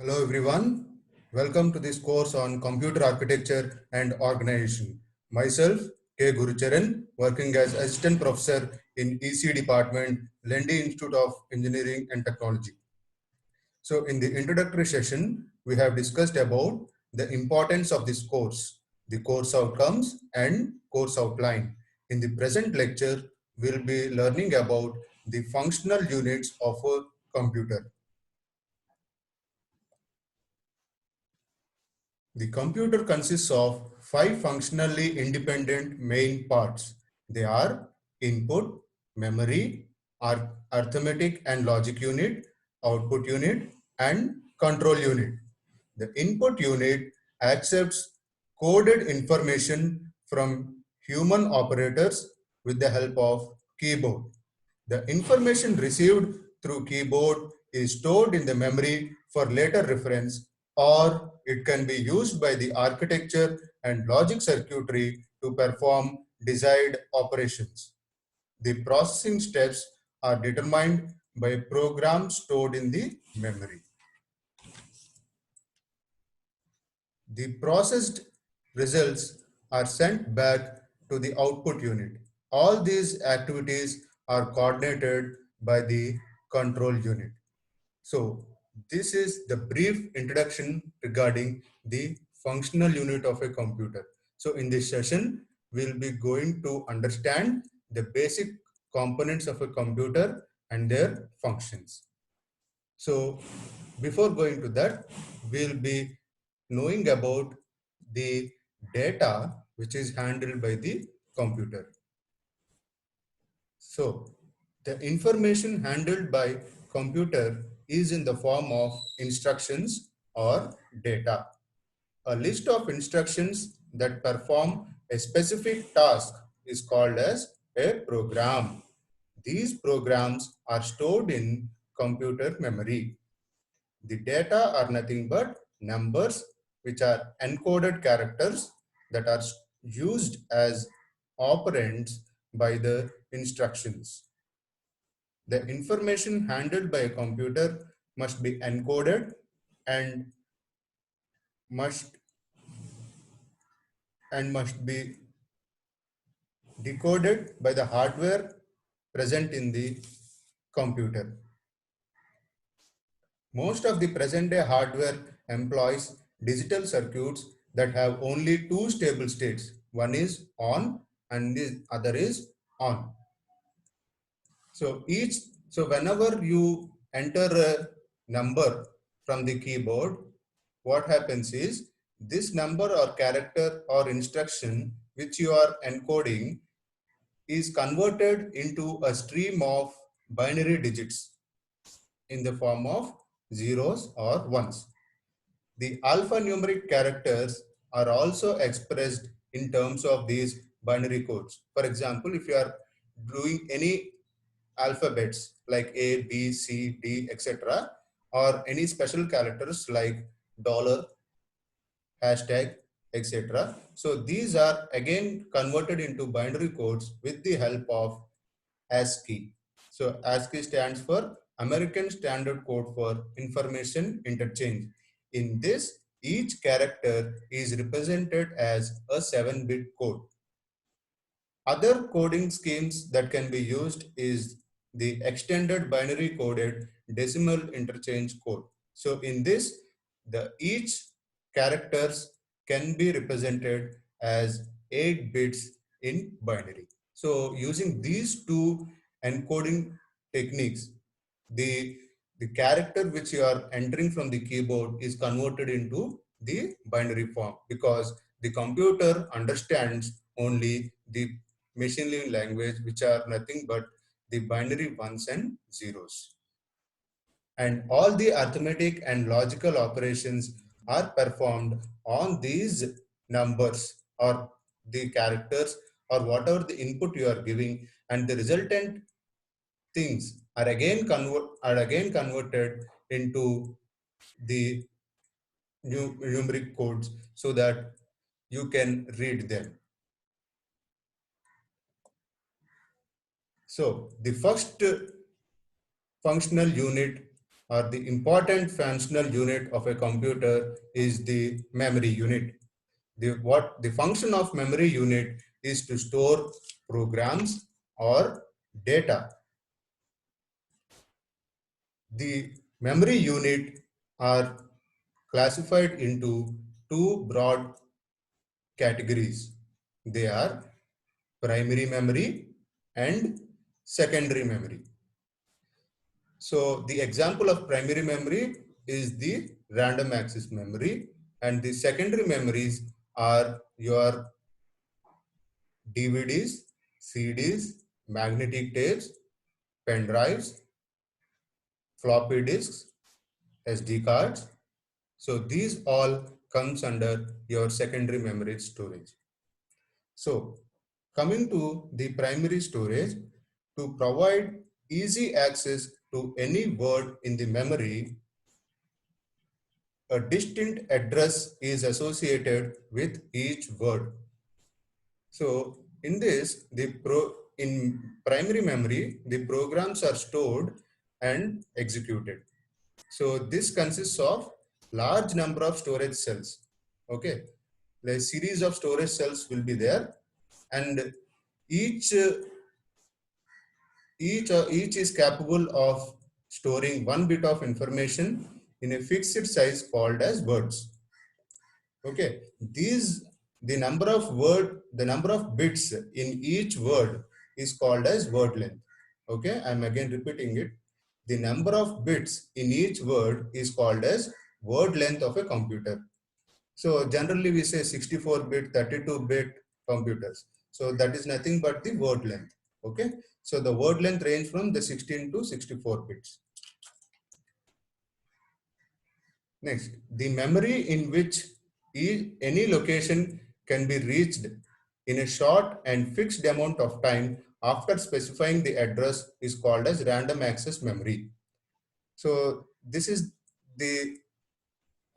Hello everyone. Welcome to this course on computer architecture and organization. Myself, K. Gurucharan, working as assistant professor in EC department, Lendi Institute of Engineering and Technology. So in the introductory session, we have discussed about the importance of this course, the course outcomes and course outline. In the present lecture, we'll be learning about the functional units of a computer. The computer consists of five functionally independent main parts. They are input, memory, arithmetic and logic unit, output unit, and control unit. The input unit accepts coded information from human operators with the help of keyboard. The information received through keyboard is stored in the memory for later reference, or it can be used by the architecture and logic circuitry to perform desired operations. The processing steps are determined by programs stored in the memory. The processed results are sent back to the output unit. All these activities are coordinated by the control unit. So this is the brief introduction regarding the functional unit of a computer. So in this session, we'll be going to understand the basic components of a computer and their functions. So before going to that, we'll be knowing about the data which is handled by the computer. So the information handled by computer is in the form of instructions or data. A list of instructions that perform a specific task is called as a program. These programs are stored in computer memory. The data are nothing but numbers which are encoded characters that are used as operands by the instructions. The information handled by a computer must be encoded and must be decoded by the hardware present in the computer. Most of the present day hardware employs digital circuits that have only two stable states. One is on and the other is on. So whenever you enter a number from the keyboard, what happens is this number or character or instruction which you are encoding is converted into a stream of binary digits in the form of zeros or ones. The alphanumeric characters are also expressed in terms of these binary codes. For example, if you are doing any alphabets like A, B, C, D, etc., or any special characters like dollar, hashtag, etc. So these are again converted into binary codes with the help of ASCII. So ASCII stands for American Standard Code for Information Interchange. In this, each character is represented as a 7-bit code. Other coding schemes that can be used is the extended binary coded decimal interchange code. So in this, each characters can be represented as 8 bits in binary. So using these two encoding techniques, the character which you are entering from the keyboard is converted into the binary form, because the computer understands only the machine learning language, which are nothing but the binary ones and zeros. And all the arithmetic and logical operations are performed on these numbers or the characters or whatever the input you are giving, and the resultant things are again converted into the numeric codes so that you can read them. So the first functional unit or the important functional unit of a computer is the memory unit. The function of memory unit is to store programs or data. The memory unit are classified into two broad categories. They are primary memory and secondary memory. So the example of primary memory is the random access memory, and the secondary memories are your DVDs, CDs, magnetic tapes, pen drives, floppy disks, SD cards. So these all comes under your secondary memory storage. So coming to the primary storage, to provide easy access to any word in the memory, a distinct address is associated with each word. So in this, in primary memory, the programs are stored and executed. So this consists of large number of storage cells. Okay, the series of storage cells will be there, and each each is capable of storing one bit of information in a fixed size called as words. Okay, the number of bits in each word is called as word length. Okay, I'm again repeating it. The number of bits in each word is called as word length of a computer. So generally we say 64-bit, 32-bit computers. So that is nothing but the word length. Okay, so the word length range from the 16 to 64 bits. Next, the memory in which any location can be reached in a short and fixed amount of time after specifying the address is called as random access memory. So this is the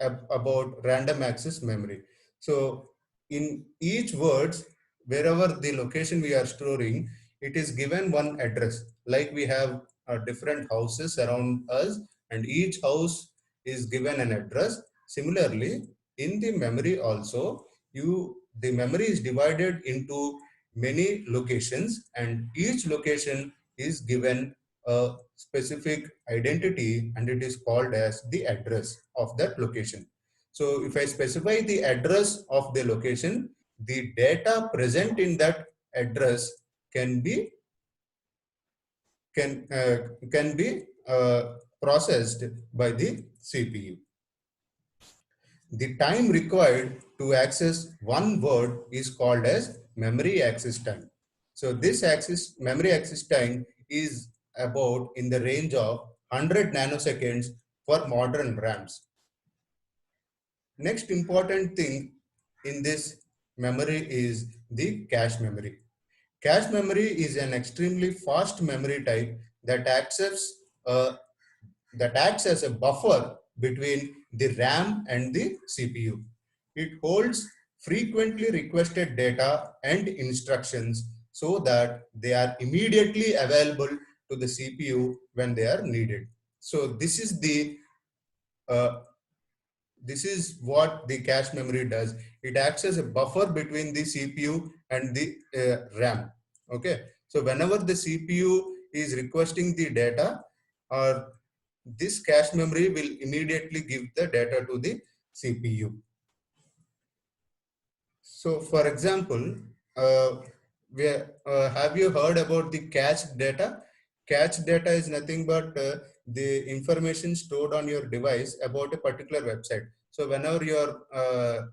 about random access memory. So in each words, wherever the location we are storing, it is given one address. Like we have different houses around us, and each house is given an address. Similarly, in the memory also, the memory is divided into many locations, and each location is given a specific identity, and it is called as the address of that location. So if I specify the address of the location, the data present in that address can be can be processed by the CPU. The time required to access one word is called as memory access time. So this memory access time is about in the range of 100 nanoseconds for modern RAMs. Next important thing in this memory is the cache memory. Cache memory is an extremely fast memory type that acts as a buffer between the RAM and the CPU. It holds frequently requested data and instructions so that they are immediately available to the CPU when they are needed. So uh, this is what the cache memory does. It acts as a buffer between the CPU and the RAM. Okay, so whenever the CPU is requesting the data, or this cache memory will immediately give the data to the CPU. So for example, have you heard about the cache data? Cache data is nothing but the information stored on your device about a particular website. So whenever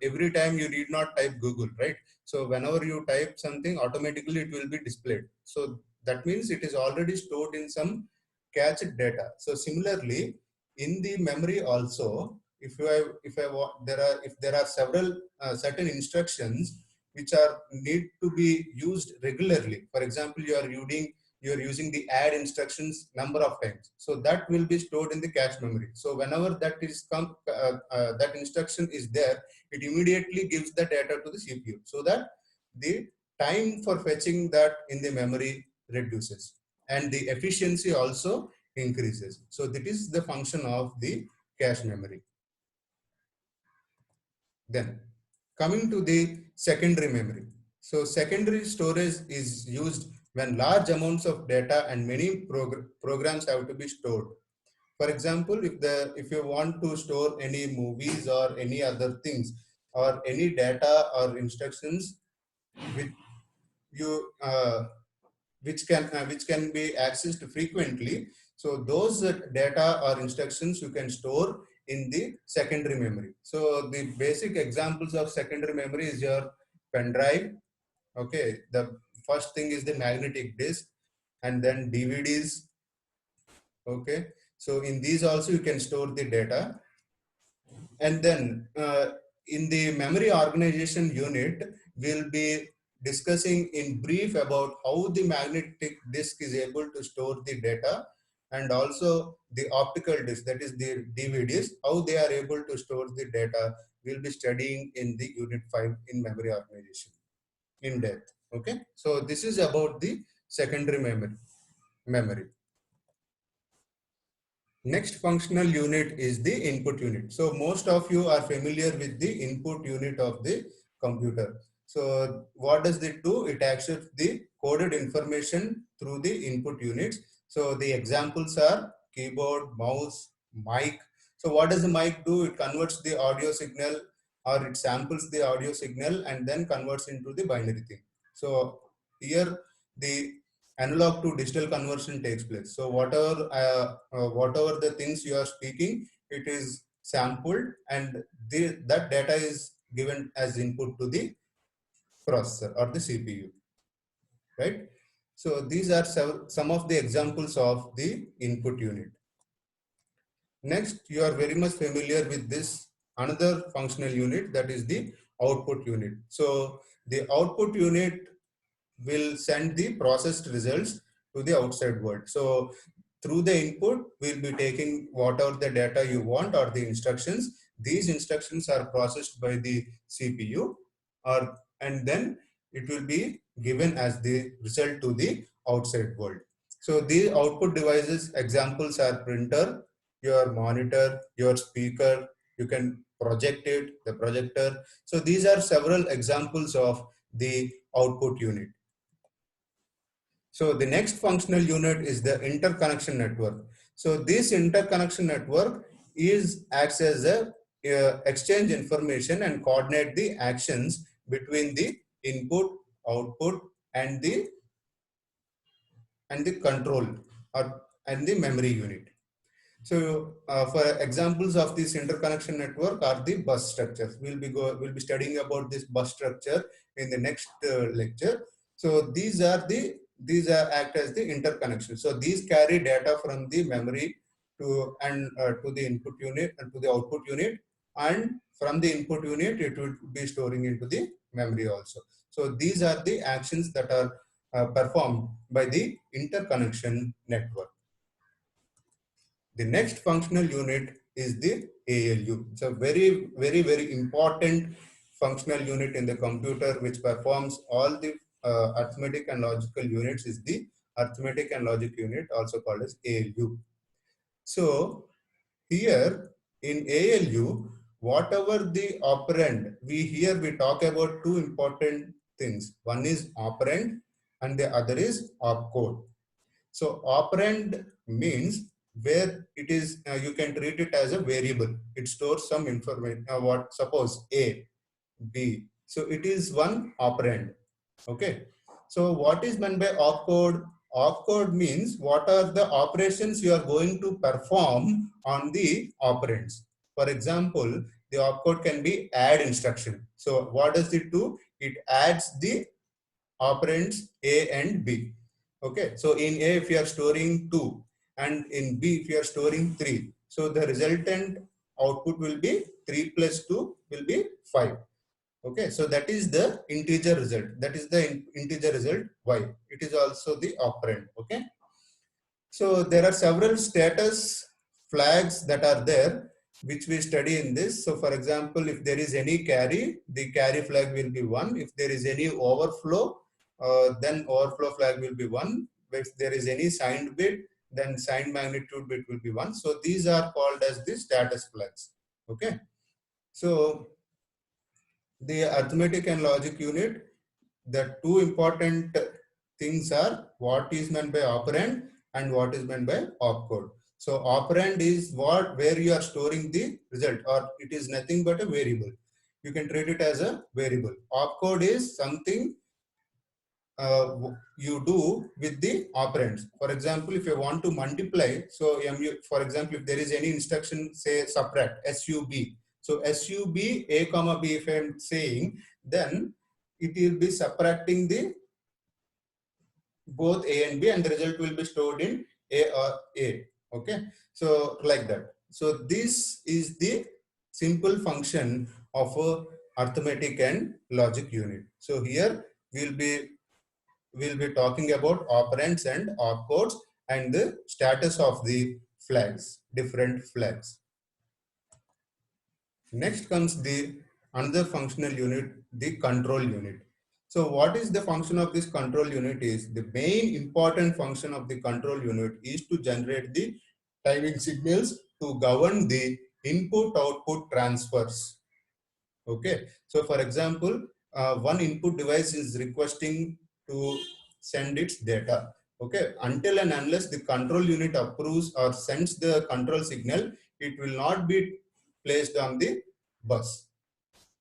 every time you need not type Google, right? So whenever you type something, automatically it will be displayed. So that means it is already stored in some cached data. So similarly, in the memory also, if there are several certain instructions which are need to be used regularly. For example, you are using the add instructions number of times, so that will be stored in the cache memory. So whenever that instruction is there, it immediately gives the data to the CPU, so that the time for fetching that in the memory reduces, and the efficiency also increases. So that is the function of the cache memory. Then coming to the secondary memory. So secondary storage is used when large amounts of data and many programs have to be stored. For example, if you want to store any movies or any other things or any data or instructions which you which can be accessed frequently, so those data or instructions you can store in the secondary memory. So the basic examples of secondary memory is your pen drive. Okay, the first thing is the magnetic disk, and then DVDs. Okay, so in these also you can store the data. And then in the memory organization unit, we'll be discussing in brief about how the magnetic disk is able to store the data, and also the optical disk, that is the DVDs, how they are able to store the data. We'll be studying in the unit 5 in memory organization in depth. Okay, so this is about the secondary memory. Next functional unit is the input unit. So most of you are familiar with the input unit of the computer. So what does it do? It accepts the coded information through the input units. So the examples are keyboard, mouse, mic. So what does the mic do? It converts the audio signal, or it samples the audio signal and then converts into the binary thing. So here the analog to digital conversion takes place. So whatever the things you are speaking, it is sampled, and that data is given as input to the processor or the CPU, right? So these are some of the examples of the input unit. Next, you are very much familiar with this another functional unit, that is the output unit. So the output unit will send the processed results to the outside world. So through the input, we'll be taking whatever the data you want or the instructions. These instructions are processed by the CPU, and then it will be given as the result to the outside world. So the output devices examples are printer, your monitor, your speaker, you can project it, the projector. So these are several examples of the output unit. So the next functional unit is the interconnection network. So this interconnection network acts as a exchange information and coordinate the actions between the input, output, and the control and the memory unit. So for examples of this interconnection network are the bus structures. We'll be studying about this bus structure in the next lecture. So these act as the interconnection. So these carry data from the memory to the input unit and to the output unit, and from the input unit it would be storing into the memory also. So these are the actions that are performed by the interconnection network. The next functional unit is the ALU. It's a very important functional unit in the computer which performs all the arithmetic and logical units, is the arithmetic and logic unit, also called as ALU. So here in ALU, whatever the operand, we talk about two important things. One is operand and the other is opcode. So operand means where it is, you can treat it as a variable. It stores some information. Suppose A, B. So it is one operand. Okay. So what is meant by opcode? Opcode means what are the operations you are going to perform on the operands. For example, the opcode can be add instruction. So what does it do? It adds the operands A and B. Okay, so in A, if you are storing 2, and in B, if you are storing 3, so the resultant output will be 3 plus 2 will be 5. Okay, so that is the integer result. That is the integer result Y. It is also the operand. Okay, so there are several status flags that are there which we study in this. So for example, if there is any carry, the carry flag will be 1. If there is any overflow, then overflow flag will be 1. If there is any signed bit, then sign magnitude bit will be 1. So these are called as the status flags. Okay. So the arithmetic and logic unit, the two important things are what is meant by operand and what is meant by opcode. So operand is where you are storing the result, or it is nothing but a variable. You can treat it as a variable. Opcode is something you do with the operands. For example, if you want to multiply, so for example, if there is any instruction, say subtract, SUB. So SUB A comma B, if I am saying, then it will be subtracting the both A and B, and the result will be stored in A or A. Okay, so like that. So this is the simple function of a arithmetic and logic unit. So here we'll be talking about operands and opcodes and the status of the flags, different flags. Next comes the another functional unit, the control unit. So what is the function of this control unit is the main important function of the control unit is to generate the timing signals to govern the input output transfers. Okay. So for example, one input device is requesting to send its data. Okay. Until and unless the control unit approves or sends the control signal, it will not be placed on the bus,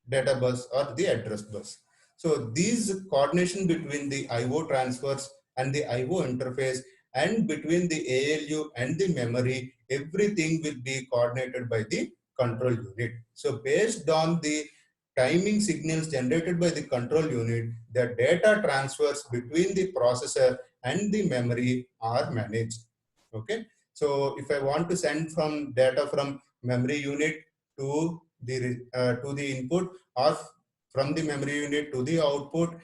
data bus or the address bus. So these coordination between the IO transfers and the IO interface and between the ALU and the memory, everything will be coordinated by the control unit. So based on the timing signals generated by the control unit, the data transfers between the processor and the memory are managed. Okay. So if I want to send from data from memory unit to the input, or from the memory unit to the output,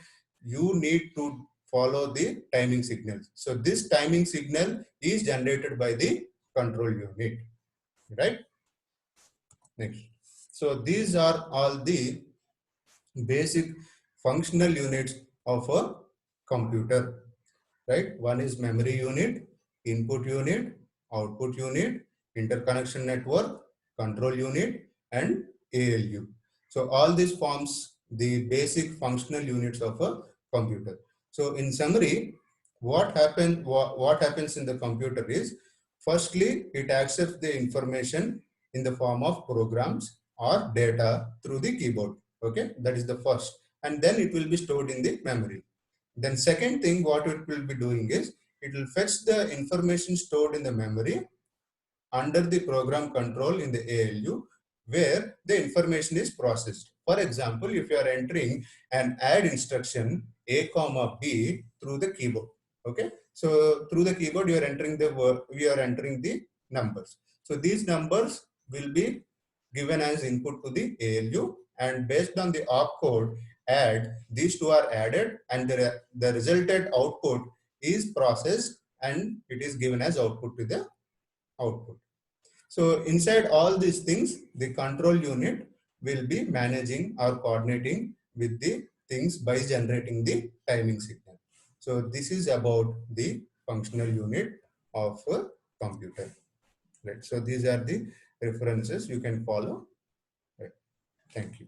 you need to follow the timing signals. So this timing signal is generated by the control unit, right? Next. So these are all the basic functional units of a computer, right? One is memory unit, input unit, output unit, interconnection network, control unit, and ALU. So all these forms the basic functional units of a computer. So in summary, what happens in the computer is, firstly, it accepts the information in the form of programs or data through the keyboard. Okay, that is the first, and then it will be stored in the memory. Then second thing, what it will be doing is, it will fetch the information stored in the memory under the program control in the ALU, where the information is processed. For example, if you are entering an add instruction A comma B through the keyboard. Okay. So through the keyboard, you are entering the numbers. So these numbers will be given as input to the ALU, and based on the opcode add, these two are added, and the resulted output is processed and it is given as output to the output. So inside all these things, the control unit will be managing or coordinating with the things by generating the timing signal. So this is about the functional unit of a computer. Right. So these are the references you can follow. Right. Thank you.